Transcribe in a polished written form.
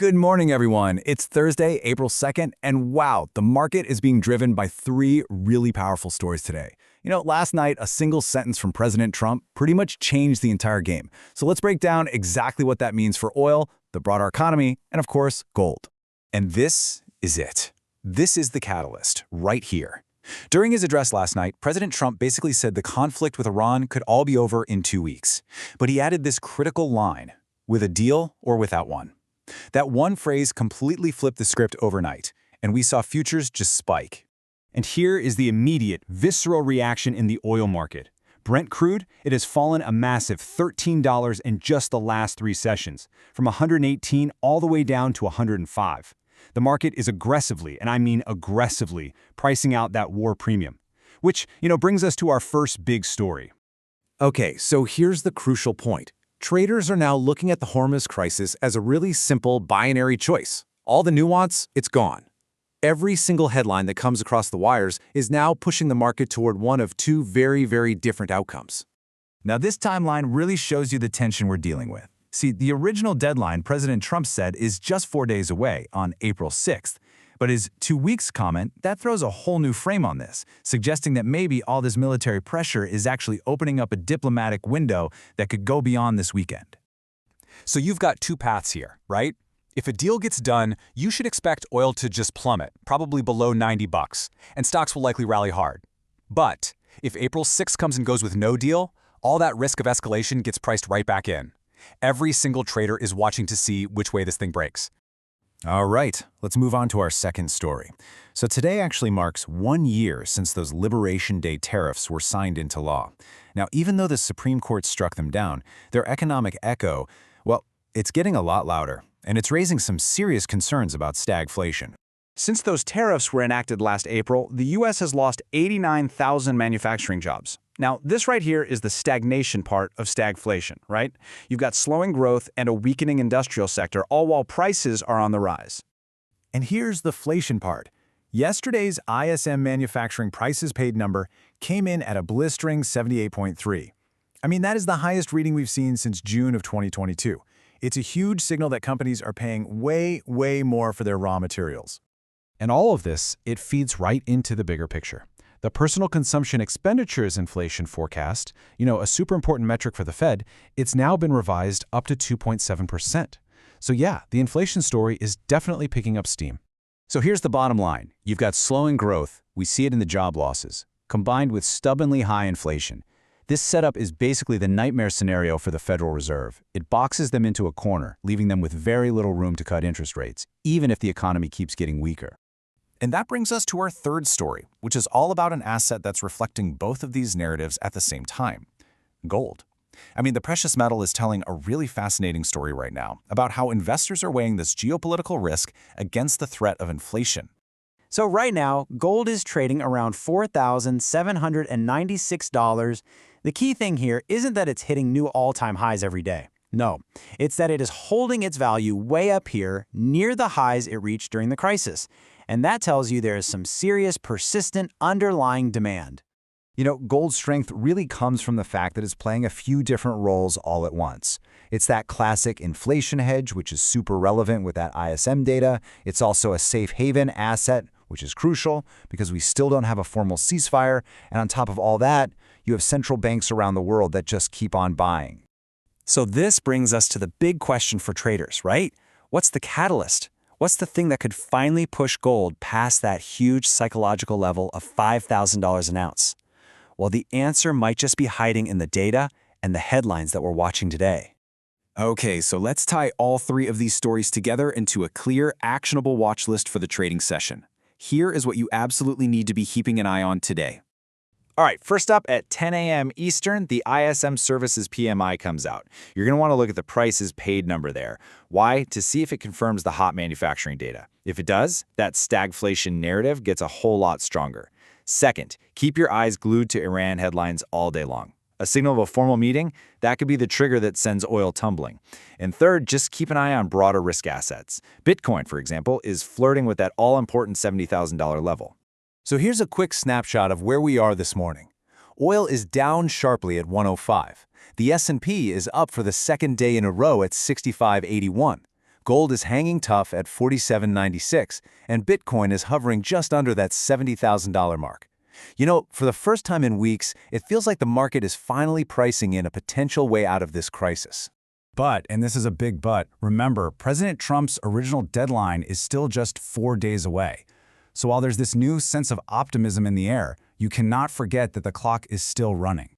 Good morning, everyone. It's Thursday, April 2nd, and wow, the market is being driven by three really powerful stories today. Last night, a single sentence from President Trump pretty much changed the entire game. So let's break down exactly what that means for oil, the broader economy, and of course, gold. And this is it. This is the catalyst, right here. During his address last night, President Trump basically said the conflict with Iran could all be over in 2 weeks. But he added this critical line, with a deal or without one. That one phrase completely flipped the script overnight, and we saw futures just spike. And here is the immediate, visceral reaction in the oil market. Brent crude, it has fallen a massive $13 in just the last 3 sessions, from 118 all the way down to 105. The market is aggressively, and I mean aggressively, pricing out that war premium. Which, brings us to our first big story. Okay, so here's the crucial point. Traders are now looking at the Hormuz crisis as a really simple binary choice. All the nuance, it's gone. Every single headline that comes across the wires is now pushing the market toward one of two very, very different outcomes. Now, this timeline really shows you the tension we're dealing with. See, the original deadline President Trump said is just 4 days away, on April 6th. But his 2 weeks comment, that throws a whole new frame on this, suggesting that maybe all this military pressure is actually opening up a diplomatic window that could go beyond this weekend. So you've got 2 paths here, right? If a deal gets done, you should expect oil to just plummet, probably below $90, and stocks will likely rally hard. But if April 6th comes and goes with no deal, all that risk of escalation gets priced right back in. Every single trader is watching to see which way this thing breaks. All right, let's move on to our second story. So today actually marks 1 year since those Liberation Day tariffs were signed into law. Now, even though the Supreme Court struck them down, their economic echo, well, it's getting a lot louder, and it's raising some serious concerns about stagflation. Since those tariffs were enacted last April, the U.S. has lost 89,000 manufacturing jobs. Now, this right here is the stagnation part of stagflation, right? You've got slowing growth and a weakening industrial sector, all while prices are on the rise. And here's the inflation part. Yesterday's ISM Manufacturing Prices Paid number came in at a blistering 78.3. I mean, that is the highest reading we've seen since June of 2022. It's a huge signal that companies are paying way, way more for their raw materials. And all of this, it feeds right into the bigger picture. The personal consumption expenditures inflation forecast, a super important metric for the Fed, it's now been revised up to 2.7%. So yeah, the inflation story is definitely picking up steam. So here's the bottom line. You've got slowing growth, we see it in the job losses, combined with stubbornly high inflation. This setup is basically the nightmare scenario for the Federal Reserve. It boxes them into a corner, leaving them with very little room to cut interest rates, even if the economy keeps getting weaker. And that brings us to our third story, which is all about an asset that's reflecting both of these narratives at the same time: gold. I mean, the precious metal is telling a really fascinating story right now about how investors are weighing this geopolitical risk against the threat of inflation. So right now, gold is trading around $4,796. The key thing here isn't that it's hitting new all-time highs every day. No, it's that it is holding its value way up here, near the highs it reached during the crisis. And that tells you there is some serious, persistent, underlying demand. Gold's strength really comes from the fact that it's playing a few different roles all at once. It's that classic inflation hedge, which is super relevant with that ISM data. It's also a safe haven asset, which is crucial because we still don't have a formal ceasefire. And on top of all that, you have central banks around the world that just keep on buying. So this brings us to the big question for traders, right? What's the catalyst? What's the thing that could finally push gold past that huge psychological level of $5,000 an ounce? Well, the answer might just be hiding in the data and the headlines that we're watching today. Okay, so let's tie all three of these stories together into a clear, actionable watch list for the trading session. Here is what you absolutely need to be keeping an eye on today. All right, first up at 10 a.m. Eastern, the ISM Services PMI comes out. You're going to want to look at the prices paid number there. Why? To see if it confirms the hot manufacturing data. If it does, that stagflation narrative gets a whole lot stronger. Second, keep your eyes glued to Iran headlines all day long. A signal of a formal meeting, that could be the trigger that sends oil tumbling. And third, just keep an eye on broader risk assets. Bitcoin, for example, is flirting with that all-important $70,000 level. So here's a quick snapshot of where we are this morning. Oil is down sharply at 105. The S&P is up for the second day in a row at 65.81. Gold is hanging tough at $47.96, and Bitcoin is hovering just under that $70,000 mark. You know, for the first time in weeks, it feels like the market is finally pricing in a potential way out of this crisis. But, and this is a big but, remember, President Trump's original deadline is still just 4 days away. So while there's this new sense of optimism in the air, you cannot forget that the clock is still running.